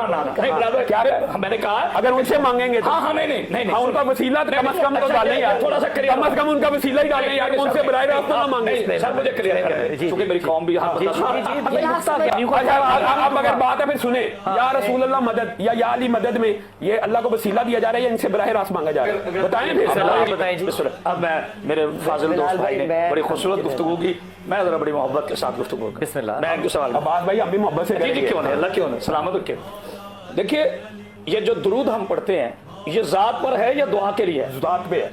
میں نے کہا اگر ان سے مانگیں گے تو ہاں نہیں ان کا وسیلہ کم از کم تو ڈالیں یار، تھوڑا سا کم از کم ان کا وسیلہ ہی ڈالیں یار، ان سے براہ راست نہ مانگیں سر، مجھے کلیئر کریں چونکہ میری قوم بھی اب اگر بات ہے پھر سنیں، یا رسول اللہ مدد یا علی مدد میں یہ اللہ کو وسیلہ دیا جا رہا ہے یا ان سے براہ راست مانگا جا رہا ہے؟ بتائیں پھر۔ اب میں میرے فاضل دوست بھائی نے بڑی خوبصورت گفتگو کی، میں ذرا بڑی محبت کے ساتھ گفتگو کی، بسم اللہ، میں ان کو سوال عباس بھائی ہم بھی محبت سے جی کیوں نہیں، اللہ کیوں نہیں، سلامت رکھے۔ دیکھیے یہ جو درود ہم پڑھتے ہیں یہ ذات پر ہے یا دعا کے لیے؟ ذات پہ ہے۔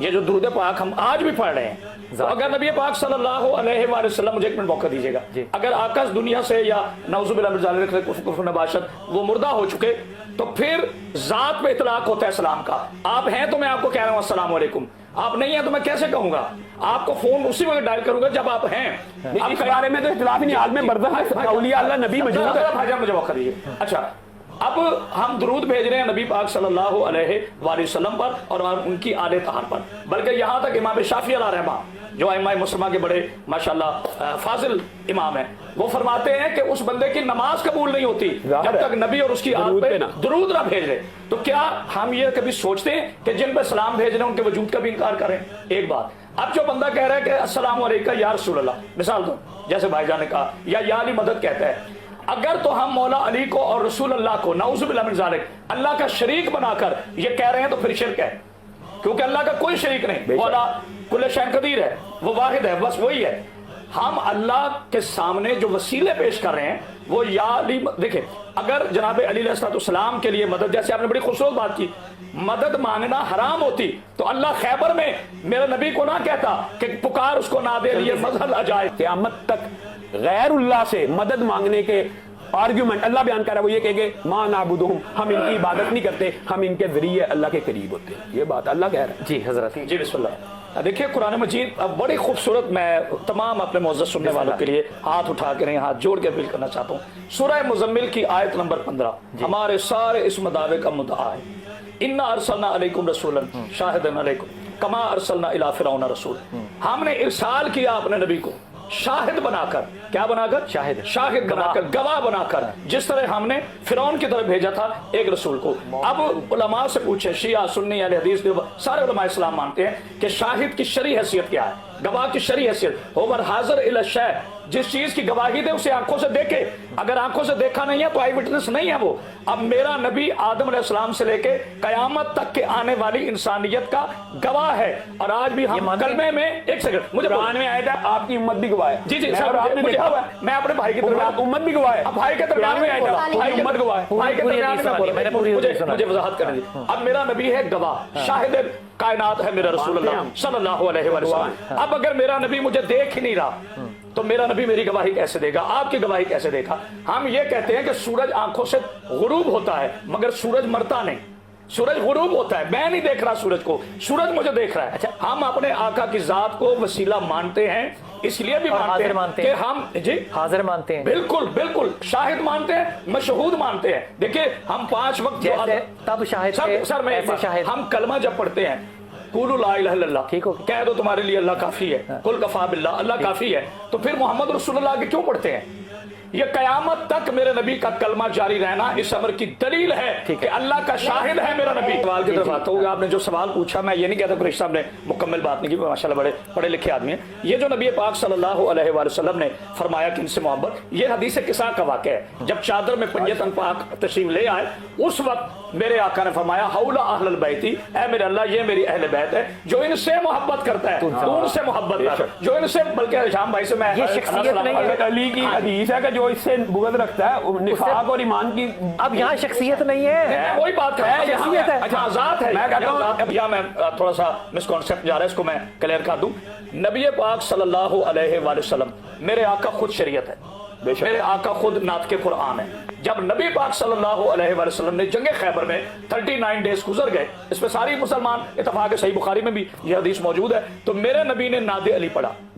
یہ جو درود پاک ہم آج بھی پڑھ رہے ہیں، اگر نبی پاک صلی اللہ علیہ وآلہ وسلم، مجھے ایک منٹ موقع دیجیے گا، اگر آقا اس دنیا سے یا نعوذ باللہ من ذالک کفر نباشت وہ مردہ ہو چکے تو پھر ذات پہ اطلاق ہوتا ہے سلام کا۔ آپ ہیں تو میں آپ کو کہہ رہا ہوں السلام علیکم، آپ نہیں ہیں تو میں کیسے کہوں گا؟ آپ کو فون اسی وقت ڈائل کروں گا جب آپ ہیں۔ اس بارے میں تو اختلاف نہیں، عالم برزخ ہے، اولیاء اللہ نبی موجود ہے۔ بھائی جان مجھے موقع دیجیے۔ اچھا، اب ہم درود بھیج رہے ہیں نبی پاک صلی اللہ علیہ وآلہ وسلم پر اور ان کی آل طہار پر، بلکہ یہاں تک امام شافعی علیہ رحمہ جو ائمہ مسلمہ کے بڑے ماشاءاللہ فاضل امام ہیں، وہ فرماتے ہیں کہ اس بندے کی نماز قبول نہیں ہوتی جب تک نبی اور اس کی آل پہ درود نہ بھیج رہے۔ تو کیا ہم یہ کبھی سوچتے ہیں کہ جن پہ سلام بھیج رہے ہیں ان کے وجود کا بھی انکار کریں؟ ایک بات۔ اب جو بندہ کہہ رہا ہے کہ السلام علیکم یا رسول اللہ، مثال دو جیسے بھائی جان نے کہا، یا علی مدد کہتا ہے، اگر تو ہم مولا علی کو اور رسول اللہ کو نعوذ باللہ من ذالک اللہ کا شریک بنا کر یہ کہہ رہے ہیں تو پھر شرک ہے، کیونکہ اللہ کا کوئی شریک نہیں، مولا کل شیء قدیر ہے، وہ واحد ہے، بس وہی ہے۔ ہم اللہ کے سامنے جو وسیلے پیش کر رہے ہیں وہ یا علی، دیکھیں اگر جناب علی علیہ السلام کے لیے مدد، جیسے آپ نے بڑی خوبصورت بات کی، مدد مانگنا حرام ہوتی تو اللہ خیبر میں میرے نبی کو نہ کہتا کہ پکار اس کو نہ دے لیے مظہر اجائے۔ قیامت تک غیر اللہ سے مدد مانگنے کے آرگیومنٹ اللہ بیان کر رہا ہے، وہ یہ کہ ما نعبدہم، ہم ان کی عبادت نہیں کرتے، ہم ان کے ذریعے اللہ کے قریب ہوتے ہیں، یہ بات اللہ کہہ رہا ہے۔ جی حضرت، جی بسم اللہ۔ دیکھیے قرآن مجید بڑی خوبصورت، میں تمام اپنے معزز سننے والوں کے لیے ہاتھ اٹھا کے نہیں ہاتھ جوڑ کے اپیل کرنا چاہتا ہوں، سورہ مزمل کی آیت نمبر 15 ہمارے سارے اس دعوے کا مدعا ہے، انا ارسلنا علیکم رسولا شاہدا علیکم کما ارسلنا الی فرعون رسول، ہم نے ارسال کیا اپنے نبی کو شاہد بنا کر، کیا بنا کر؟ شاہد بنا کر، گواہ بنا کر، جس طرح ہم نے فرعون کی طرف بھیجا تھا ایک رسول کو۔ اب علماء سے پوچھیں، شیعہ سنی اہل حدیث سارے علماء اسلام مانتے ہیں کہ شاہد کی شرعی حیثیت کیا ہے، گواہ کی شرعی حیثیت ہوور حاضر الی الشیء، جس چیز کی گواہی دے اسے آنکھوں سے دیکھے، اگر آنکھوں سے دیکھا نہیں ہے تو آئی وٹنس نہیں ہے وہ۔ اب میرا نبی آدم علیہ السلام سے لے کے قیامت تک کے آنے والی انسانیت کا گواہ ہے، اور آج بھی ہم کلمے میں، ایک سیکنڈ، مجھے قرآن میں آیا تھا آپ کی امت بھی گواہ ہے۔ جی سر، آپ نے دیکھا ہوا ہے، میں اپنے بھائی کے درمیان، امت بھی گواہ ہے، بھائی کے درمیان میں آیا تھا، بھائی امت گواہ ہے، بھائی کے درمیان میں مجھے وضاحت کرنے دی۔ اب میرا نبی ہے گواہ، شاہد کائنات ہے میرا رسول اللہ صلی اللہ علیہ وسلم۔ اب اگر میرا نبی مجھے دیکھ ہی نہیں رہا تو میرا نبی میری گواہی کیسے دے گا، آپ کی گواہی کیسے دے گا؟ ہم یہ کہتے ہیں کہ سورج آنکھوں سے غروب ہوتا ہے مگر سورج مرتا نہیں، سورج غروب ہوتا ہے، میں نہیں دیکھ رہا سورج کو، سورج مجھے دیکھ رہا ہے۔ اچھا، ہم اپنے آقا کی ذات کو وسیلہ مانتے ہیں، اس لیے بھی مانتے ہیں کہ ہم جی حاضر مانتے ہیں، بالکل بالکل، شاہد مانتے ہیں، مشہود مانتے ہیں۔ دیکھیے ہم 5 وقت تب شاہد، سر میں ہم کلمہ جب پڑھتے ہیں قولوا لا الہ الا اللہ، کہہ دو تمہارے لیے اللہ کافی ہے، قل کفا باللہ، اللہ کافی ہے، تو پھر محمد رسول اللہ کے کیوں پڑھتے ہیں؟ یہ قیامت تک میرے نبی کا کلمہ جاری رہنا اس امر کی دلیل ہے کہ اللہ کا شاہد ہے میرا نبی۔ سوال کی طرف آتا ہوں، آپ نے جو سوال پوچھا، میں یہ نہیں کہتا قریشی صاحب نے مکمل بات نہیں کی، ماشاءاللہ بڑے پڑھے لکھے آدمی ہیں۔ یہ جو نبی پاک صلی اللہ علیہ وآلہ وسلم نے فرمایا کہ ان سے محبت، یہ حدیث قصہ کا واقعہ ہے۔ جب چادر میں پنجتن پاک تشریف لے آئے اس وقت میرے آقا نے فرمایا حول اہل البیت، اے میرے اللہ یہ میری اہل بیت ہے، جو ان سے محبت کرتا ہے تو ان سے محبت کر، جو ان سے، بلکہ شام بھائی سے میں، یہ شخصیت نہیں ہے، علی کی حدیث ہے کہ جو اس سے بغض رکھتا ہے نفاق اور ایمان کی، اب یہاں شخصیت نہیں ہے، وہی بات ہے، شخصیت ہے، اچھا ذات ہے۔ میں کہتا ہوں یہاں میں تھوڑا سا مسکنسیپٹ جا رہا ہے، اس کو میں کلیئر کر دوں۔ نبی پاک صلی اللہ علیہ وآلہ وسلم میرے آقا خود شریعت ہے، میرے آقا خود ناطق قرآن ہے۔ جب نبی پاک صلی اللہ علیہ وآلہ وسلم نے جنگ خیبر میں 39 ڈیز گزر گئے، اس میں ساری مسلمان اتفاق صحیح بخاری میں بھی یہ حدیث موجود ہے، تو میرے نبی نے ناد علی پڑھا،